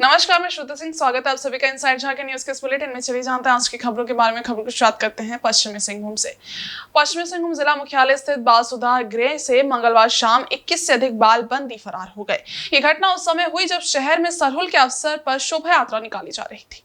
नमस्कार, मैं श्रुति सिंह। स्वागत है आप सभी का इनसाइड झारखंड न्यूज के इस बुलेटिन में। चलिए जानते हैं आज की खबरों के बारे में। खबरों की शुरुआत करते हैं पश्चिमी सिंहभूम से। पश्चिमी सिंहभूम जिला मुख्यालय स्थित बाल सुधार गृह से मंगलवार शाम 21 से अधिक बाल बंदी फरार हो गए। ये घटना उस समय हुई जब शहर में सरहुल के अवसर पर शोभा यात्रा निकाली जा रही थी।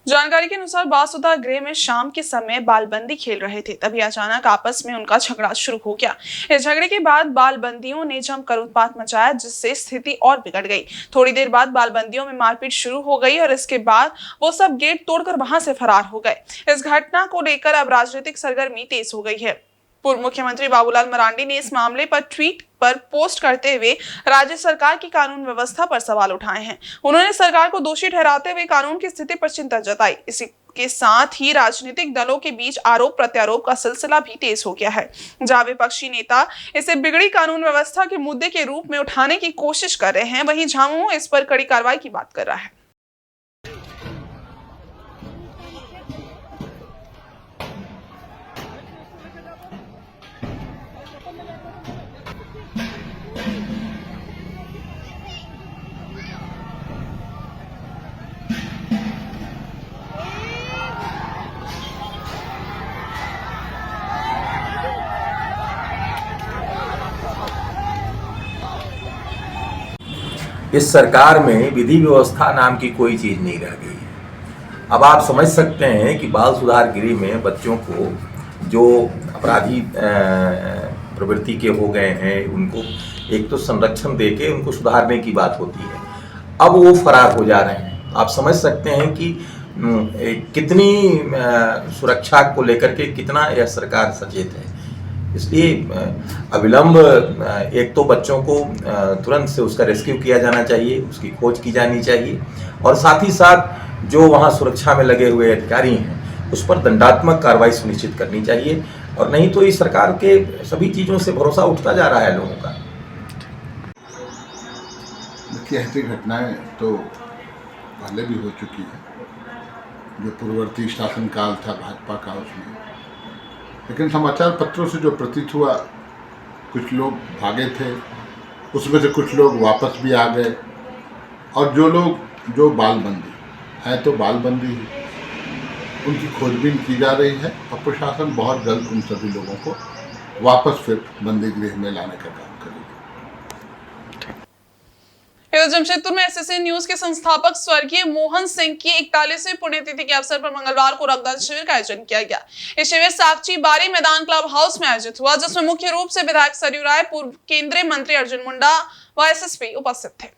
जानकारी के अनुसार बाल सुधार गृह में शाम के समय बालबंदी खेल रहे थे, तभी अचानक आपस में उनका झगड़ा शुरू हो गया। इस झगड़े के बाद बालबंदियों ने जमकर उत्पात मचाया, जिससे स्थिति और बिगड़ गई। थोड़ी देर बाद बालबंदियों में मारपीट शुरू हो गई और इसके बाद वो सब गेट तोड़कर वहां से फरार हो गए। इस घटना को लेकर अब राजनीतिक सरगर्मी तेज हो गई है। पूर्व मुख्यमंत्री बाबूलाल मरांडी ने इस मामले पर ट्वीट पर पोस्ट करते हुए राज्य सरकार की कानून व्यवस्था पर सवाल उठाए हैं। उन्होंने सरकार को दोषी ठहराते हुए कानून की स्थिति पर चिंता जताई। इसी के साथ ही राजनीतिक दलों के बीच आरोप प्रत्यारोप का सिलसिला भी तेज हो गया है, जहां विपक्षी नेता इसे बिगड़ी कानून व्यवस्था के मुद्दे के रूप में उठाने की कोशिश कर रहे हैं, वहीं झामुमो इस पर कड़ी कार्रवाई की बात कर रहा है। इस सरकार में विधि व्यवस्था नाम की कोई चीज नहीं रह गई है। अब आप समझ सकते हैं कि बाल सुधार गृह में बच्चों को जो अपराधी प्रवृत्ति के हो गए हैं, उनको एक तो संरक्षण देके उनको सुधारने की बात होती है, अब वो फरार हो जा रहे हैं। आप समझ सकते हैं कि कितनी सुरक्षा को लेकर के कितना यह सरकार सचेत है। इसलिए अविलंब एक तो बच्चों को तुरंत से उसका रेस्क्यू किया जाना चाहिए, उसकी खोज की जानी चाहिए, और साथ ही साथ जो वहाँ सुरक्षा में लगे हुए अधिकारी हैं उस पर दंडात्मक कार्रवाई सुनिश्चित करनी चाहिए, और नहीं तो इस सरकार के सभी चीज़ों से भरोसा उठता जा रहा है लोगों का। देखिए, ऐसी घटनाएं तो पहले भी हो चुकी है। जो पूर्ववर्ती शासनकाल था भाजपा का, उसमें लेकिन समाचार पत्रों से जो प्रतीत हुआ, कुछ लोग भागे थे, उसमें से कुछ लोग वापस भी आ गए, और जो लोग जो बालबंदी है तो बालबंदी उनकी खोजबीन की जा रही है, और प्रशासन बहुत जल्द उन सभी लोगों को वापस फिर बंदी गृह में लाने का काम करेगी। जमशेदपुर में एसएसएन न्यूज के संस्थापक स्वर्गीय मोहन सिंह की 41वीं पुण्यतिथि के अवसर पर मंगलवार को रक्तदान शिविर का आयोजन किया गया। ये शिविर साकची बारी मैदान क्लब हाउस में आयोजित हुआ, जिसमें मुख्य रूप से विधायक सरयू राय, पूर्व केंद्रीय मंत्री अर्जुन मुंडा व एसएसपी उपस्थित थे।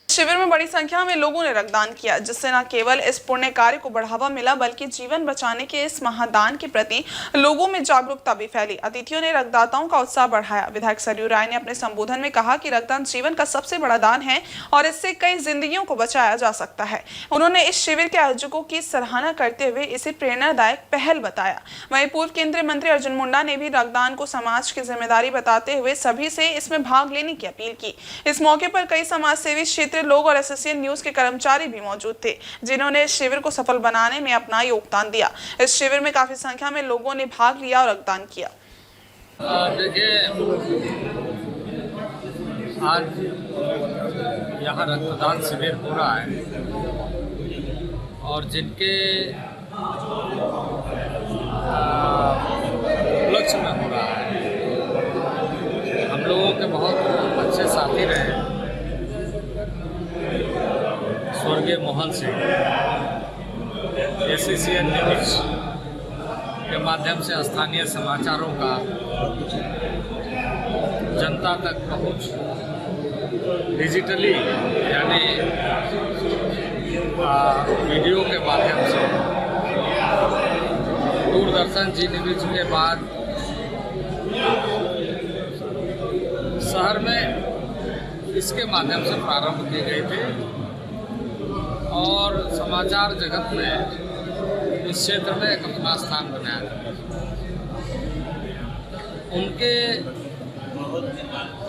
शिविर में बड़ी संख्या में लोगों ने रक्तदान किया, जिससे न केवल इस पुण्य कार्य को बढ़ावा मिला, बल्कि जीवन बचाने के इस महादान के प्रति लोगों में जागरूकता भी फैली। अतिथियों ने रक्तदाताओं का उत्साह बढ़ाया। विधायक सरयू राय ने अपने संबोधन में कहा कि रक्तदान जीवन का सबसे बड़ा दान है और इससे कई जिंदगियों को बचाया जा सकता है। उन्होंने इस शिविर के आयोजकों की सराहना करते हुए इसे प्रेरणादायक पहल बताया। वहीं पूर्व केंद्रीय मंत्री अर्जुन मुंडा ने भी रक्तदान को समाज की जिम्मेदारी बताते हुए सभी से इसमें भाग लेने की अपील की। इस मौके पर कई समाजसेवी क्षेत्रीय लोग और एसएसएन न्यूज के कर्मचारी भी मौजूद थे, जिन्होंने इस शिविर को सफल बनाने में अपना योगदान दिया। इस शिविर में काफी संख्या में लोगों ने भाग लिया और रक्तदान किया। देखिए, आज यहाँ रक्तदान शिविर हो रहा है, और जिनके उपलक्ष्य में हो रहा है, हम लोगों के बहुत अच्छे साथी रहे स्वर्गीय मोहन सिंह। एसएसएन न्यूज के माध्यम से स्थानीय समाचारों का जनता तक पहुंच डिजिटली यानी वीडियो के माध्यम से, दूरदर्शन जी न्यूज के बाद शहर में इसके माध्यम से प्रारंभ किए गए थे और समाचार जगत में इस क्षेत्र में एक अपना स्थान बनाया था। उनके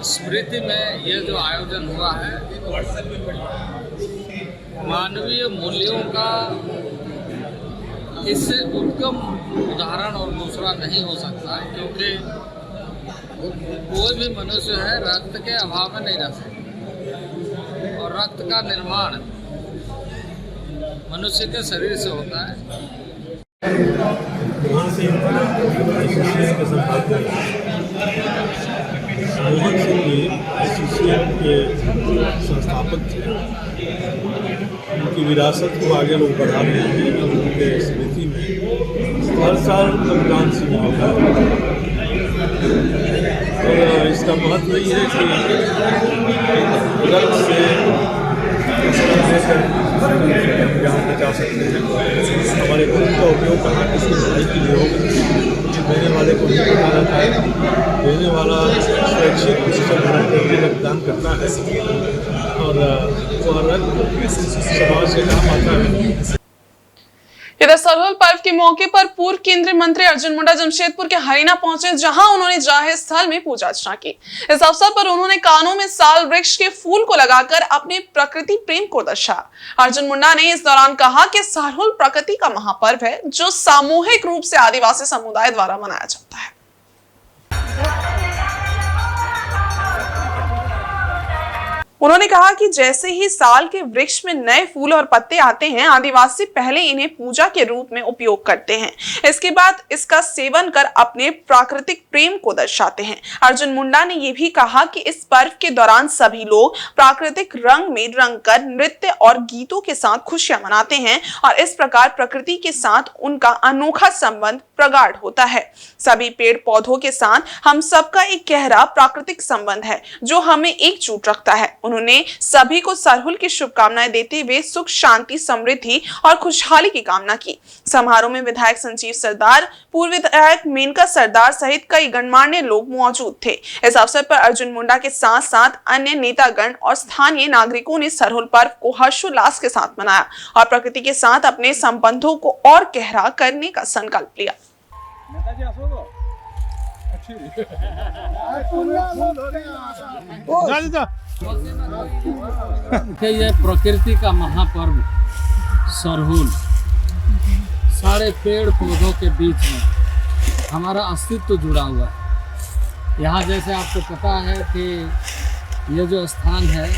स्मृति में ये जो आयोजन हुआ है, मानवीय मूल्यों का इससे उत्तम उदाहरण और दूसरा नहीं हो सकता है, क्योंकि कोई भी मनुष्य है रक्त के अभाव में नहीं रह सकता और रक्त का निर्माण मनुष्य के शरीर से होता है। मोहन सिंह जी एसोसिएशन के संस्थापक थे। उनकी विरासत को आगे लोग बढ़ा रहे हैं। उनके स्मृति में हर साल रक्तदान शिविर होता है और इसका महत्व यही है कि रक्त से ज्ञान बचा सकते हैं। हमारे खून का उपयोग कहाँ किसी भलाई के लिए होगा, देने वाले को नहीं पता रहता है। देने वाला स्वैच्छिक करके रक्तदान करता है और वो रक्त समाज के काम आता है। इधर सरहुल पर्व के मौके पर पूर्व केंद्रीय मंत्री अर्जुन मुंडा जमशेदपुर के हरिना पहुंचे, जहां उन्होंने जाहिर स्थल में पूजा अर्चना की। इस अवसर पर उन्होंने कानों में साल वृक्ष के फूल को लगाकर अपने प्रकृति प्रेम को दर्शाया। अर्जुन मुंडा ने इस दौरान कहा कि सरहुल प्रकृति का महापर्व है, जो सामूहिक रूप से आदिवासी समुदाय द्वारा मनाया जाता है। उन्होंने कहा कि जैसे ही साल के वृक्ष में नए फूल और पत्ते आते हैं, आदिवासी पहले इन्हें पूजा के रूप में उपयोग करते हैं। इसके बाद इसका सेवन कर अपने प्राकृतिक प्रेम को दर्शाते हैं। अर्जुन मुंडा ने यह भी कहा कि इस पर्व के दौरान सभी लोग प्राकृतिक रंग में रंग कर नृत्य और गीतों के साथ खुशियां मनाते हैं और इस प्रकार प्रकृति के साथ उनका अनोखा संबंध प्रगाढ़ होता है। सभी पेड़ पौधों के साथ हम सबका एक गहरा प्राकृतिक संबंध है, जो हमें एकजुट रखता है। उन्होंने सभी को सरहुल की शुभकामनाएं देते हुए सुख, शांति, समृद्धि और खुशहाली की कामना की। समारोह में विधायक संजीव सरदार, पूर्व विधायक मेनका सरदार सहित कई गणमान्य लोग मौजूद थे। इस अवसर पर अर्जुन मुंडा के साथ साथ अन्य नेतागण और स्थानीय नागरिकों ने सरहुल पर्व को हर्षोल्लास के साथ मनाया और प्रकृति के साथ अपने संबंधों को और गहरा करने का संकल्प लिया। ये प्रकृति का महापर्व सरहुल, सारे पेड़ पौधों के बीच में हमारा अस्तित्व जुड़ा हुआ है। यहाँ जैसे आपको पता है कि ये जो स्थान है,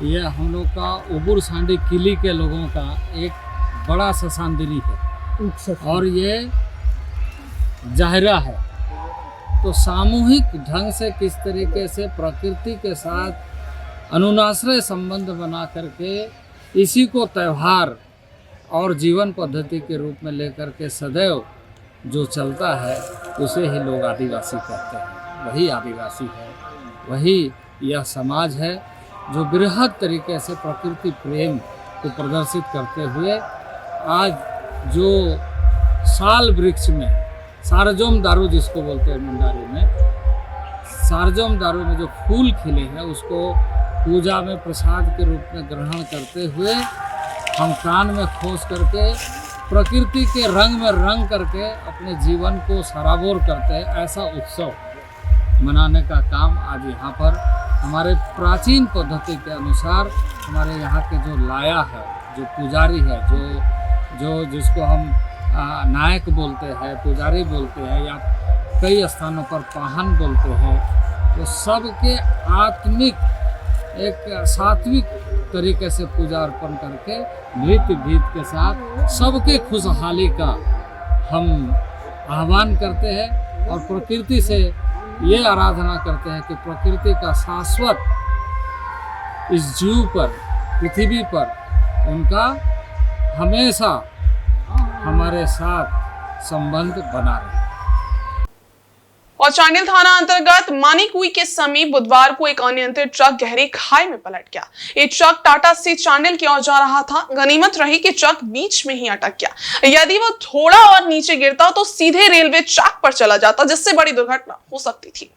ये हम लोग का उबुर सांडी किली के लोगों का एक बड़ा सा सांदरी है और ये जाहिरा है। तो सामूहिक ढंग से किस तरीके से प्रकृति के साथ अनुनाश्रय संबंध बना करके इसी को त्यौहार और जीवन पद्धति के रूप में लेकर के सदैव जो चलता है, उसे ही लोग आदिवासी कहते हैं। वही आदिवासी है, वही यह समाज है जो बृहद तरीके से प्रकृति प्रेम को प्रदर्शित करते हुए आज जो साल वृक्ष में सारजोम दारू जिसको बोलते हैं मुंडारी में, सारजोम दारू में जो फूल खिले हैं उसको पूजा में प्रसाद के रूप में ग्रहण करते हुए हम कान में खोस करके प्रकृति के रंग में रंग करके अपने जीवन को सराबोर करते हैं। ऐसा उत्सव मनाने का काम आज यहाँ पर हमारे प्राचीन पद्धति के अनुसार हमारे यहाँ के जो लाया है, जो पुजारी है, जो जिसको हम नायक बोलते हैं, पुजारी बोलते हैं या कई स्थानों पर पाहन बोलते हैं, तो सबके आत्मिक एक सात्विक तरीके से पूजा अर्पण करके नृत्य गीत के साथ सबके खुशहाली का हम आह्वान करते हैं और प्रकृति से ये आराधना करते हैं कि प्रकृति का शाश्वत इस जीव पर, पृथ्वी पर उनका हमेशा हमारे साथ संबंध बना रहे। और चांडिल थाना अंतर्गत मानिकुई के समीप बुधवार को एक अनियंत्रित ट्रक गहरी खाई में पलट गया। ये ट्रक टाटा से चांडिल की ओर जा रहा था। गनीमत रही कि ट्रक बीच में ही अटक गया। यदि वो थोड़ा और नीचे गिरता तो सीधे रेलवे ट्रैक पर चला जाता, जिससे बड़ी दुर्घटना हो सकती थी।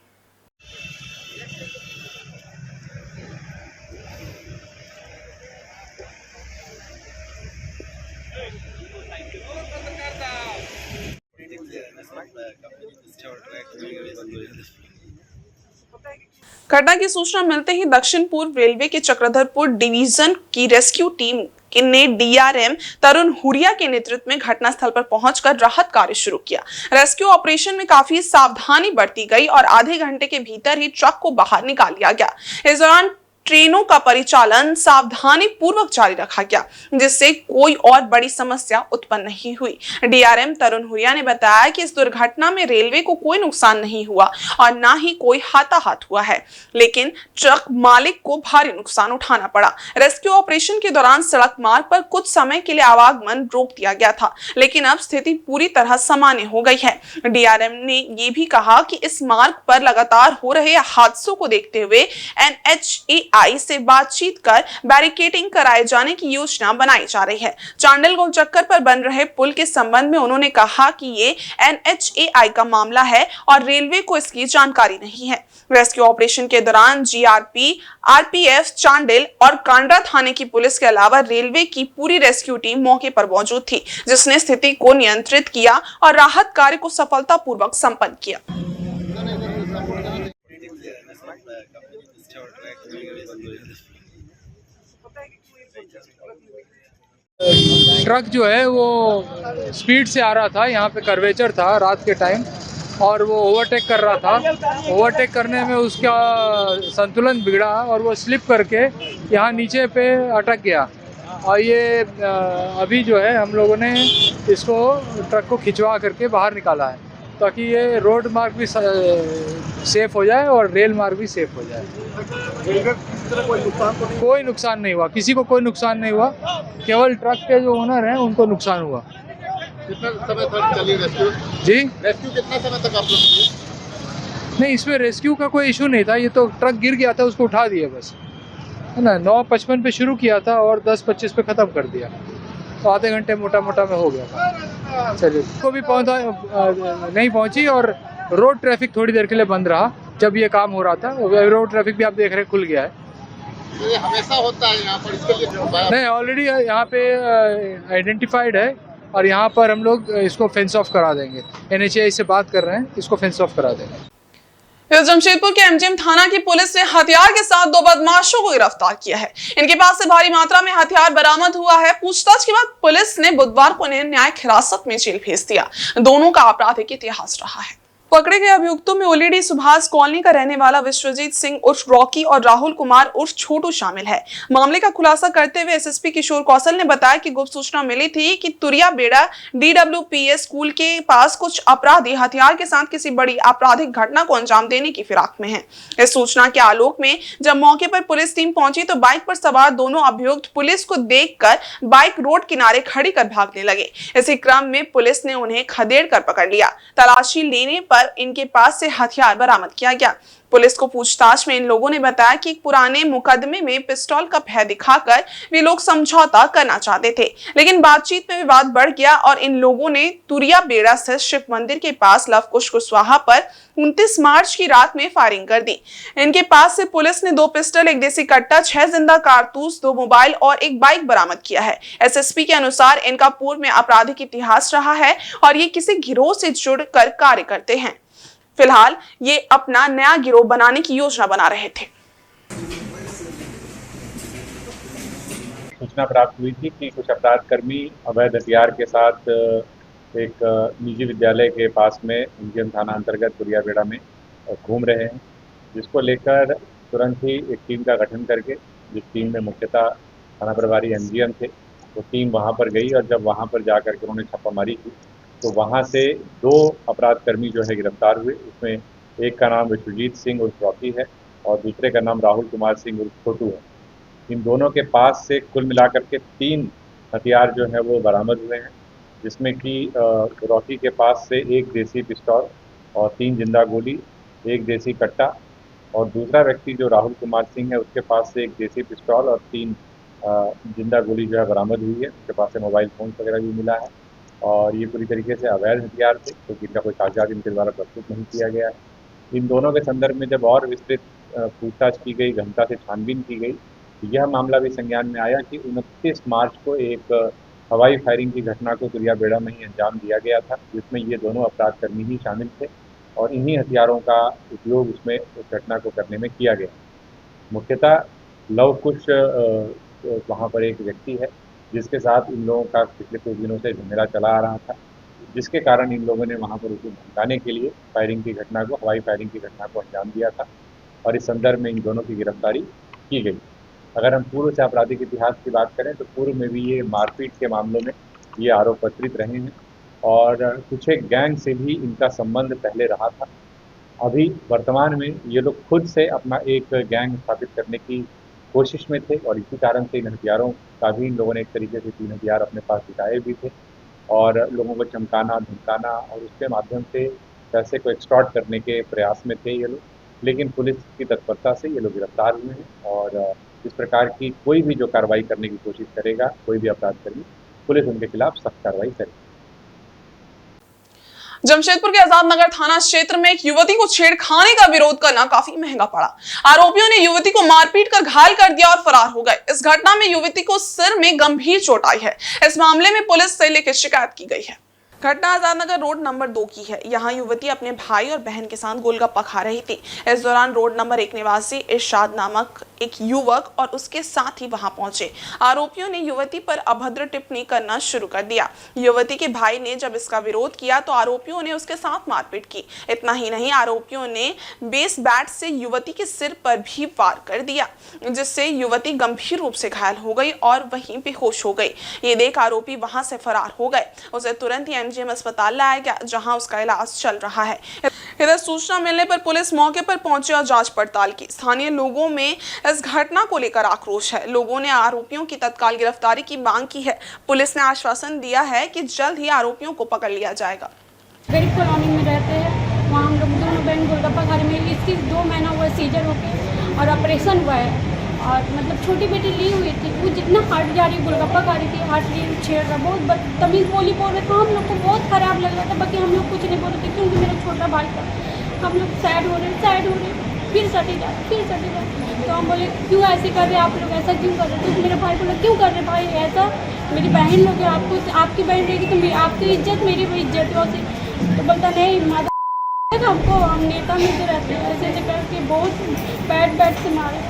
घटना की सूचना मिलते ही दक्षिण पूर्व रेलवे के चक्रधरपुर डिवीजन की रेस्क्यू टीम ने डीआरएम तरुण हुरिया के नेतृत्व में घटनास्थल पर पहुंचकर राहत कार्य शुरू किया। रेस्क्यू ऑपरेशन में काफी सावधानी बरती गई और आधे घंटे के भीतर ही ट्रक को बाहर निकाल लिया गया। इस दौरान ट्रेनों का परिचालन सावधानी पूर्वक जारी रखा गया, जिससे कोई और बड़ी समस्या उत्पन्न नहीं हुई। डीआरएम तरुण हुरिया ने बताया कि इस दुर्घटना में रेलवे को कोई नुकसान नहीं हुआ और न ही कोई हाथाहाथ हुआ है, लेकिन ट्रक मालिक को भारी नुकसान उठाना पड़ा। रेस्क्यू ऑपरेशन के दौरान सड़क मार्ग पर कुछ समय के लिए आवागमन रोक दिया गया था, लेकिन अब स्थिति पूरी तरह सामान्य हो गई है। डीआरएम ने ये भी कहा कि इस मार्ग पर लगातार हो रहे हादसों को देखते हुए NHAI से बातचीत कर बैरिकेडिंग कराए जाने की योजना बनाई जा रही है। चांडिल गोलचक्कर पर बन रहे पुल के संबंध में उन्होंने कहा कि ये NHAI का मामला है और रेलवे को इसकी जानकारी नहीं है। रेस्क्यू ऑपरेशन के दौरान GRP, RPF, चांडिल और कांड्रा थाने की पुलिस के अलावा रेलवे की पूरी रेस्क्यू टीम मौके पर मौजूद थी, जिसने स्थिति को नियंत्रित किया और राहत कार्य को सफलतापूर्वक संपन्न किया। ट्रक जो है वो स्पीड से आ रहा था, यहाँ पे कर्वेचर था रात के टाइम और वो ओवरटेक कर रहा था। ओवरटेक करने में उसका संतुलन बिगड़ा और वो स्लिप करके यहाँ नीचे पे अटक गया और ये अभी जो है हम लोगों ने इसको ट्रक को खिंचवा करके बाहर निकाला है ताकि ये रोड मार्ग भी सेफ हो जाए और रेल मार्ग भी सेफ हो जाए। कोई नुकसान नहीं हुआ, किसी को कोई नुकसान नहीं हुआ, केवल ट्रक के जो ओनर हैं उनको नुकसान हुआ। कितना समय तक चली रेस्क्यू? जी, रेस्क्यू कितना समय तक आप लोग किए? नहीं, इसमें रेस्क्यू का कोई इशू नहीं था, ये तो ट्रक गिर गया था उसको उठा दिया बस, है ना। 9:55 पे शुरू किया था और 10:25 पे ख़त्म कर दिया, तो आधे घंटे मोटा मोटा में हो गया। चलिए, को भी नहीं पहुंची और रोड ट्रैफिक थोड़ी देर के लिए बंद रहा जब ये काम हो रहा था। रोड ट्रैफिक भी आप देख रहे हैं खुल गया है। तो ये हमेशा होता है यहाँ पर, इसके लिए नहीं, ऑलरेडी यहाँ पे आइडेंटिफाइड है और यहाँ पर हम लोग इसको फेंस ऑफ करा देंगे। NHAI से बात कर रहे हैं, इसको फेंस ऑफ करा देंगे। जमशेदपुर के MGM थाना की पुलिस ने हथियार के साथ 2 बदमाशों को गिरफ्तार किया है। इनके पास से भारी मात्रा में हथियार बरामद हुआ है। पूछताछ के बाद पुलिस ने बुधवार को इन्हें न्यायिक हिरासत में जेल भेज दिया। दोनों का आपराधिक इतिहास रहा है। पकड़े गए अभियुक्तों में ओलीडी सुभाष कॉलोनी का रहने वाला विश्वजीत सिंह उर्फ रॉकी और राहुल कुमार उर्फ छोटू शामिल है। मामले का खुलासा करते हुए SSP किशोर कौशल ने बताया कि गुप्त सूचना मिली थी कि तुरिया बेड़ा DWPS स्कूल के पास कुछ अपराधी हथियार के साथ किसी बड़ी आपराधिक घटना को अंजाम देने की फिराक में हैं। इस सूचना के आलोक में जब मौके पर पुलिस टीम पहुंची तो बाइक पर सवार दोनों अभियुक्त पुलिस को देखकर बाइक रोड किनारे खड़ी कर भागने लगे। इसी क्रम में पुलिस ने उन्हें खदेड़ कर पकड़ लिया। तलाशी लेने पर इनके पास से हथियार बरामद किया गया। पुलिस को पूछताछ में इन लोगों ने बताया कि एक पुराने मुकदमे में पिस्तौल का भय दिखाकर वे लोग समझौता करना चाहते थे, लेकिन बातचीत में विवाद बढ़ गया और इन लोगों ने तुरिया बेड़ा स्थित शिव मंदिर के पास लवकुश कुशवाहा पर 29 मार्च की रात में फायरिंग कर दी। इनके पास से पुलिस ने 2 पिस्टल, 1 देसी कट्टा, 6 जिंदा कारतूस, 2 मोबाइल और 1 बाइक बरामद किया है। SSP के अनुसार इनका पूर्व में आपराधिक इतिहास रहा है और ये किसी गिरोह से जुड़कर कार्य करते हैं। फिलहाल ये अपना नया गिरोह बनाने की योजना बना रहे थे। सूचना प्राप्त हुई थी कि कुछ अपराध कर्मी अवैध हथियार के साथ एक निजी विद्यालय के पास में MGM थाना अंतर्गत तुरिया बेड़ा में घूम रहे हैं, जिसको लेकर तुरंत ही एक टीम का गठन करके, जिस टीम में मुख्यतः थाना प्रभारी MGM थे, वो टीम वहाँ पर गई और जब वहाँ पर जा करके उन्होंने छापामारी की तो वहाँ से 2 अपराध कर्मी जो है गिरफ्तार हुए। उसमें एक का नाम विश्वजीत सिंह उर्फ रॉकी है और दूसरे का नाम राहुल कुमार सिंह उर्फ छोटू है। इन दोनों के पास से कुल मिलाकर के 3 हथियार जो है वो बरामद हुए हैं, जिसमें कि रॉकी के पास से 1 देसी पिस्तौल और 3 जिंदा गोली, 1 देसी कट्टा और दूसरा व्यक्ति जो राहुल कुमार सिंह है उसके पास से 1 देसी पिस्तौल और 3 जिंदा गोली जो है बरामद हुई है। उसके पास से मोबाइल फ़ोन वगैरह भी मिला है और ये पूरी तरीके से अवैध हथियार थे क्योंकि इनका कोई कागजात इनके द्वारा प्रस्तुत नहीं किया गया है। इन दोनों के संदर्भ में जब और विस्तृत पूछताछ की गई, गहनता से छानबीन की गई, तो यह मामला भी संज्ञान में आया कि 29 मार्च को एक हवाई फायरिंग की घटना को तुरिया बेड़ा में ही अंजाम दिया गया था, जिसमें ये दोनों अपराध कर्मी ही शामिल थे और इन्हीं हथियारों का उपयोग उसमें उस घटना को करने में किया गया। मुख्यतः लव कुश वहाँ पर एक व्यक्ति है जिसके साथ इन लोगों का पिछले कुछ दिनों से झमेला चला आ रहा था, जिसके कारण इन लोगों ने वहाँ पर उसे धमकाने के लिए फायरिंग की घटना को, हवाई फायरिंग की घटना को अंजाम दिया था और इस संदर्भ में इन दोनों की गिरफ्तारी की गई। अगर हम पूर्व से आपराधिक इतिहास की बात करें तो पूर्व में भी ये मारपीट के मामलों में ये आरोप पत्रित रहे हैं और कुछ एक गैंग से भी इनका संबंध पहले रहा था। अभी वर्तमान में ये लोग खुद से अपना एक गैंग स्थापित करने की कोशिश में थे और इसी कारण से इन हथियारों का भी इन लोगों ने एक तरीके से 3 हथियार अपने पास जुटाए भी थे और लोगों को चमकाना, धमकाना और उसके माध्यम से पैसे को एक्सटॉर्ट करने के प्रयास में थे ये लोग, लेकिन पुलिस की तत्परता से ये लोग गिरफ्तार हुए हैं और इस प्रकार की कोई भी जो कार्रवाई करने की कोशिश करेगा, कोई भी अपराधकर्मी, पुलिस उनके खिलाफ सख्त कार्रवाई करेगी। जमशेदपुर के आजाद नगर थाना क्षेत्र में एक युवती को छेड़खानी का विरोध करना काफी महंगा पड़ा। आरोपियों ने युवती को मारपीट कर घायल कर दिया और फरार हो गए। इस घटना में युवती को सिर में गंभीर चोट आई है। इस मामले में पुलिस से लिखित शिकायत की गई है। घटना आजाद नगर रोड नंबर 2 की है। यहाँ युवती अपने भाई और बहन के साथ गोलगप्पा खा रही थी। इस दौरान रोड नंबर 1 निवासी इरशाद नामक एक युवक और उसके साथ ही वहां पहुंचे। आरोपियों ने युवती पर अभद्र टिप्पणी करना शुरू कर दिया। युवती के भाई ने जब इसका विरोध किया तो आरोपियों ने उसके साथ मारपीट की। इतना ही नहीं, आरोपियों ने बेस बैट से युवती के सिर पर भी वार कर दिया, जिससे युवती गंभीर रूप से घायल हो गई और वहीं बेहोश हो गई। ये देख आरोपी वहां से फरार हो गए। उसे तुरंत ही एमजीएम अस्पताल लाया गया, जहां उसका इलाज चल रहा है। इधर सूचना मिलने पर पुलिस मौके पर पहुंची और जांच पड़ताल की। स्थानीय लोगों में इस घटना को लेकर आक्रोश है। लोगों ने आरोपियों की तत्काल गिरफ्तारी की मांग की है। पुलिस ने आश्वासन दिया है कि जल्द ही आरोपियों को पकड़ लिया जाएगा। गरीब कॉलोनी में रहते हैं, वहाँ हम लोग दोनों बहन गोलगप्पा खा रहे हैं। इसकी 2 महीना हुआ सीजर होके और ऑपरेशन हुआ है और मतलब छोटी बेटी ली हुई थी। वो जितना हार्ट जा रही गोलगप्पा खा रही थी, हार्ट छेड़ रहा, बहुत बदतमीज बोली बोल रहे थे। हम लोग को बहुत ख़राब लग रहा था, बाकी हम लोग कुछ नहीं बोल रहे थे क्योंकि मेरा छोटा भाई था। हम लोग सैड हो रहे फिर सटे जा। तो हम बोले क्यों ऐसे कर रहे, आप लोग ऐसा क्यों कर रहे? तो मेरे भाई बोला क्यों कर रहे भाई ऐसा, मेरी बहन लोग आपको, आपकी बहन रहेगी तो आपकी इज्जत मेरी भी इज्जत हो। तो बोलता नहीं माता हमको, हम नेता में तो रहते हैं, ऐसे करके बहुत बैट से मारे।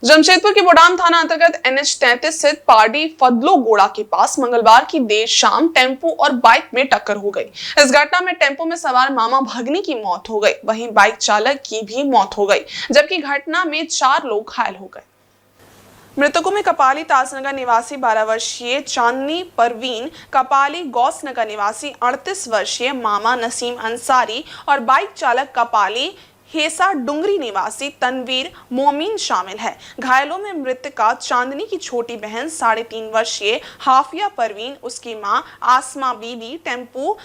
जमशेदपुर के बोडाम थाना अंतर्गत NH 33 स्थित पार्डी फदलो गोड़ा के पास मंगलवार की देर शाम टेम्पो और बाइक में टक्कर हो गई। इस घटना में टेम्पो में सवार मामा भगनी की मौत हो गई, वहीं बाइक चालक की भी मौत हो गई, जबकि घटना में 4 लोग घायल हो गए। मृतकों में कपाली ताजनगर निवासी 12 वर्षीय चांदनी परवीन, कपाली गौसनगर निवासी 38 वर्षीय मामा नसीम अंसारी और बाइक चालक कपाली हेसा डुंगरी निवासी तनवीर मोमीन शामिल है। घायलों में मृतका चांदनी की छोटी बहन 3.5 वर्षीय हाफिया परवीन, उसकी मां आसमा बीबी, टेम्पो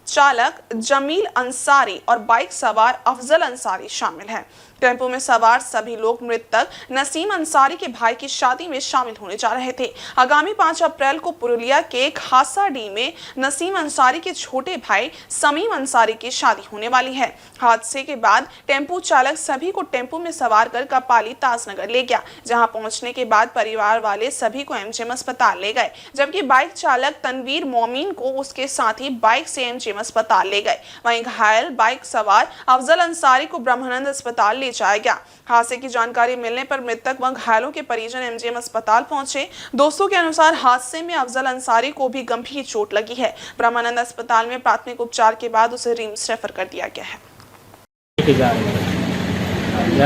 चालक जमील अंसारी और बाइक सवार अफजल अंसारी शामिल है। टेम्पो में सवार सभी लोग मृतक नसीम अंसारी के भाई की शादी में शामिल होने जा रहे थे। आगामी 5 अप्रैल को पुरुलिया के खासाडी में नसीम अंसारी के छोटे भाई समीम अंसारी की शादी होने वाली है। हादसे के बाद टेम्पो चालक सभी को टेम्पो में सवार कर कपाली ताजनगर ले गया, जहां पहुंचने के बाद परिवार वाले सभी को एमजीएम अस्पताल ले गए, जबकि बाइक चालक तनवीर मोमीन को उसके साथ ही बाइक से एमजीएम अस्पताल ले गए। वहीं घायल बाइक सवार अफजल अंसारी को ब्रह्मानंद अस्पताल ले जाया गया। हादसे की जानकारी मिलने पर मृतक व घायलों के परिजन एमजीएम अस्पताल पहुंचे। दोस्तों के अनुसार हादसे में अफजल अंसारी को भी गंभीर चोट लगी है। ब्रह्मानंद अस्पताल में प्राथमिक उपचार के बाद उसे रिम्स रेफर कर दिया गया है।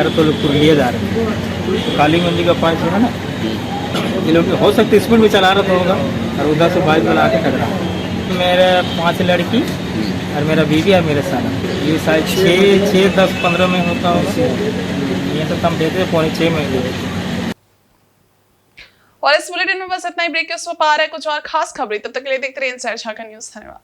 तो लोग पुरुलिया जा रहे हैं, तो काली मंदिर का पास है ना, ये लोग हो सकते स्पीड में चला रहा होगा और उधर से बाइक वाला आके टकरा। मेरे 5 लड़की और मेरा बीवी और मेरे साथ, ये शायद 6, 10, 15 में होता होगा। ये तो कम देते 5.5 में। और इस बुलेटिन में बस इतना ही। ब्रेक के उस पर आ रहा है कुछ और खास खबरें, तब तक के लिए देखते रहिए इनसाइड झारखंड न्यूज़। धन्यवाद।